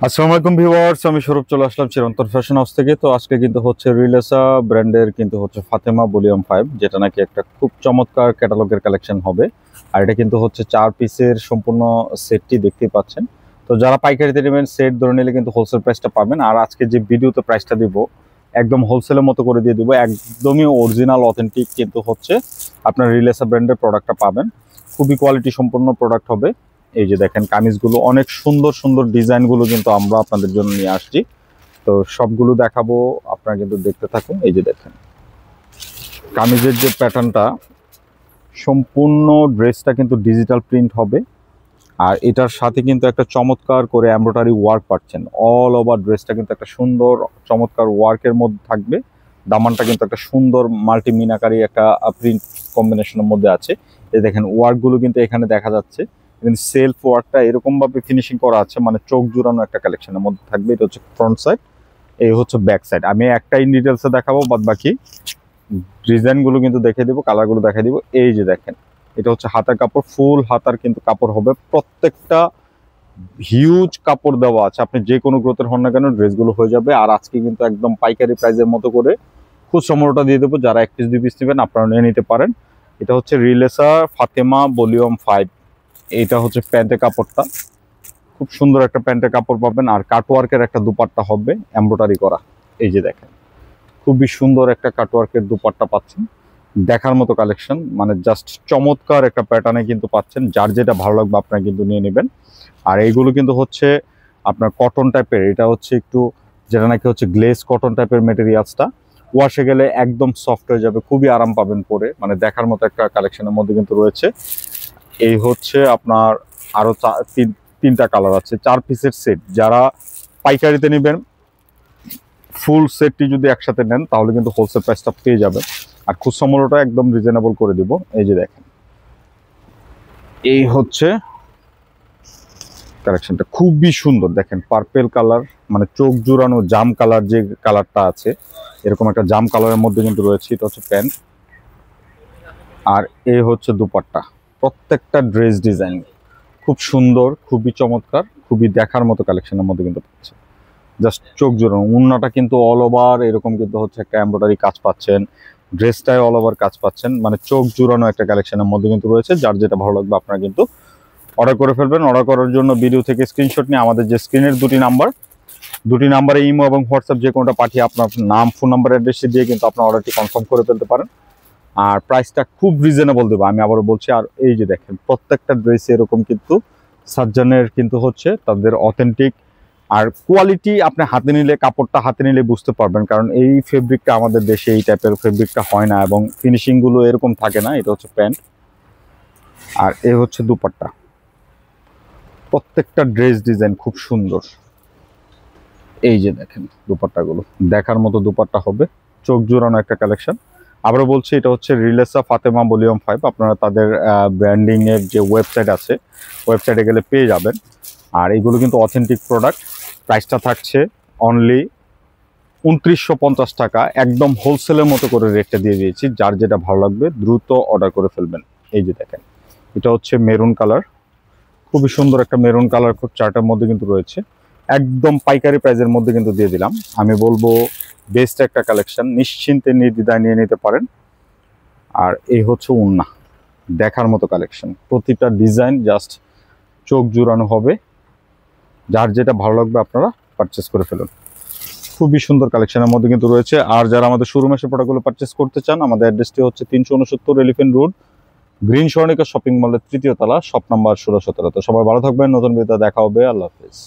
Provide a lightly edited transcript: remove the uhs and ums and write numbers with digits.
আসসালামু আলাইকুম ভিউয়ার্স, আমি সৌরভ চলে আসলাম চিরন্তন ফ্যাশন হাউস থেকে। তো আজকে কিন্তু হচ্ছে রিলেসা ব্র্যান্ডের কিন্তু হচ্ছে ফাতেমা ভলিউম 5, যেটা নাকি একটা খুব চমৎকার ক্যাটালগের কালেকশন হবে। আর এটা কিন্তু হচ্ছে 4 পিসের সম্পূর্ণ সেটটি দেখতেই পাচ্ছেন। তো যারা পাইকারিতে নেবেন সেট ধরে নিলে কিন্তু হোলসেল প্রাইসটা পাবেন। আর আজকে যে ভিডিওতে প্রাইসটা দিব একদম হোলসেলের মতো করে দিয়ে দিব, একদমই অরিজিনাল অথেন্টিক কিন্তু হচ্ছে আপনার রিলেসা ব্র্যান্ডের প্রোডাক্টটা পাবেন। খুবই কোয়ালিটি সম্পন্ন প্রোডাক্ট হবে। এই যে দেখেন কামিজগুলো অনেক সুন্দর সুন্দর ডিজাইনগুলো কিন্তু আমরা আপনাদের জন্য নিয়ে আসছি। তো সবগুলো দেখাবো, আপনারা কিন্তু দেখতে থাকুন। এই যে দেখেন কামিজের যে প্যাটার্নটা, সম্পূর্ণ ড্রেসটা কিন্তু ডিজিটাল প্রিন্ট হবে। আর এটার সাথে কিন্তু একটা চমৎকার করে এমব্রয়ডারি ওয়ার্ক পাচ্ছেন। অল ওভার ড্রেসটা কিন্তু একটা সুন্দর চমৎকার ওয়ার্কের মধ্যে থাকবে। দামানটা কিন্তু একটা সুন্দর মাল্টি মিনাকারি একটা প্রিন্ট কম্বিনেশনের মধ্যে আছে। এই দেখেন ওয়ার্কগুলো কিন্তু এখানে দেখা যাচ্ছে, কিন্তু সেলফ ওয়ার্কটা এরকম ভাবে ফিনিশিং করা আছে, মানে চোখ জুড়ানো একটা কালেকশনের মধ্যে থাকবে। এটা হচ্ছে ফ্রন্ট সাইড, এই হচ্ছে ব্যাক সাইড। আমি একটাই ডিটেলসে দেখাবো, বাদ বাকি ডিজাইনগুলো কিন্তু দেখে দিব, কালারগুলো দেখে দিব। এই যে দেখেন এটা হচ্ছে হাতার কাপড়, ফুল হাতার কিন্তু কাপড় হবে। প্রত্যেকটা হিউজ কাপড় দেওয়া আছে, আপনি যে কোনো গ্রোথের হন না কেন ড্রেসগুলো হয়ে যাবে। আর আজকে কিন্তু একদম পাইকারি প্রাইসের মতো করে খুচরা মূল্যটা দিয়ে দেবো। যারা 1 পিস 2 পিস নেবেন আপনারা নিয়ে নিতে পারেন। এটা হচ্ছে রিলেসা ফাতেমা ভলিউম 5। এইটা হচ্ছে প্যান্টের কাপড়টা, খুব সুন্দর একটা প্যান্টের কাপড় পাবেন। আর কাটওয়ার্কের একটা দুপাট্টা হবে এমব্রয়ডারি করা। এই যে দেখেন খুবই সুন্দর একটা কাটওয়ার্কের দুপাট্টা পাচ্ছেন, দেখার মতো কালেকশন, মানে জাস্ট চমৎকার একটা প্যাটার্নে কিন্তু পাচ্ছেন। যার যেটা ভালো লাগবে আপনারা কিন্তু নিয়ে নেবেন। আর এইগুলো কিন্তু হচ্ছে আপনার কটন টাইপের, এটা হচ্ছে একটু যেটা নাকি হচ্ছে গ্লেজ কটন টাইপের মেটেরিয়ালসটা। ওয়াশে গেলে একদম সফট হয়ে যাবে, খুবই আরাম পাবেন পরে, মানে দেখার মতো একটা কালেকশনের মধ্যে কিন্তু রয়েছে। এই হচ্ছে আপনার আরো তিনটা কালার আছে, 4 পিসের সেট। যারা পাইকারিতে নেবেন ফুল সেটটি যদি একসাথে নেন তাহলে কিন্তু হোলসেল প্রাইসটা পেয়ে যাবেন। আর খুচরা মূল্যটা একদম রিজনেবল করে দিব। এই যে দেখেন এই হচ্ছে কালেকশনটা, খুবই সুন্দর। দেখেন পার্পেল কালার, মানে চোখ জুড়ানো জাম কালার, যে কালারটা আছে এরকম একটা জাম কালারের মধ্যে কিন্তু রয়েছে। এটা হচ্ছে প্যান্ট, আর এই হচ্ছে দুপাট্টা। প্রত্যেকটা ড্রেস ডিজাইন খুব সুন্দর, খুবই চমৎকার, খুবই দেখার মতো কালেকশনের মধ্যে কিন্তু পাচ্ছে। জাস্ট চোখ জুড়ানো। ওড়নাটা কিন্তু অল ওভার এরকম কিন্তু হচ্ছে একটা এমব্রয়ডারি কাজ পাচ্ছেন, ড্রেসটায় অল ওভার কাজ পাচ্ছেন, মানে চোখ জুড়ানো একটা কালেকশনের মধ্যে কিন্তু রয়েছে। যার যেটা ভালো লাগবে আপনারা কিন্তু অর্ডার করে ফেলবেন। অর্ডার করার জন্য ভিডিও থেকে স্ক্রিনশট নিয়ে আমাদের যে স্ক্রিনের দুটি নাম্বারে ইমো এবং হোয়াটসঅ্যাপ যে কোনোটা পাঠিয়ে আপনার নাম, ফোন নাম্বার, অ্যাড্রেসটি দিয়ে কিন্তু আপনার অর্ডারটি কনফার্ম করে ফেলতে পারেন। আর প্রাইসটা খুব রিজনেবল দেবো, আমি আবারও বলছি। আর এই যে দেখেন প্রত্যেকটা ড্রেসে এরকম কিন্তু সাজ্জানের কিন্তু হচ্ছে তাদের অথেন্টিক। আর কোয়ালিটি আপনি হাতে নিলে, কাপড়টা হাতে নিলে বুঝতে পারবেন, কারণ এই ফেব্রিকটা আমাদের দেশে এই টাইপের ফেব্রিকটা হয় না এবং ফিনিশিংগুলো এরকম থাকে না। এটা হচ্ছে প্যান্ট, আর এই হচ্ছে দুপাট্টা। প্রত্যেকটা ড্রেস ডিজাইন খুব সুন্দর। এই যে দেখেন দুপাট্টাগুলো দেখার মতো দুপাট্টা হবে, চোখ জোড়ানো একটা কালেকশন। আবারও বলছি এটা হচ্ছে রিলেসা ফাতেমা ভলিউম 5। আপনারা তাদের ব্র্যান্ডিং এর যে ওয়েবসাইট আছে ওয়েবসাইটে গেলে পেয়ে যাবেন। আর এগুলো কিন্তু অথেন্টিক প্রোডাক্ট। প্রাইসটা থাকছে অনলি 2950 টাকা, একদম হোলসেলের মতো করে রেটটা দিয়ে দিয়েছি। যার যেটা ভালো লাগবে দ্রুত অর্ডার করে ফেলবেন। এই যে দেখেন এটা হচ্ছে মেরুন কালার, খুবই সুন্দর একটা মেরুন কালার, খুব চারটার মধ্যে কিন্তু রয়েছে। একদম পাইকারি প্রাইসের মধ্যে কিন্তু দিয়ে দিলাম। আমি বলবো বেস্ট একটা কালেকশন, নিশ্চিন্তে নির্দ্বিধায় নিয়ে নিতে পারেন। আর এই হচ্ছে ওড়না, দেখার মতো কালেকশন, প্রতিটা ডিজাইন জাস্ট চোখ জুড়ানো হবে। যার যেটা ভালো লাগবে আপনারা পারচেস করে ফেলুন। খুবই সুন্দর কালেকশনের মধ্যে কিন্তু রয়েছে। আর যারা আমাদের শোরুমে এসে প্রোডাক্টগুলো পারচেস করতে চান, আমাদের অ্যাড্রেসটি হচ্ছে 369 elephant road, green Swarnika shopping মলের 3য় তলা, শপ নাম্বার 16-17। তো সবাই ভালো থাকবেন, নতুন ভিডিওতে দেখা হবে। আল্লাহ হাফেজ।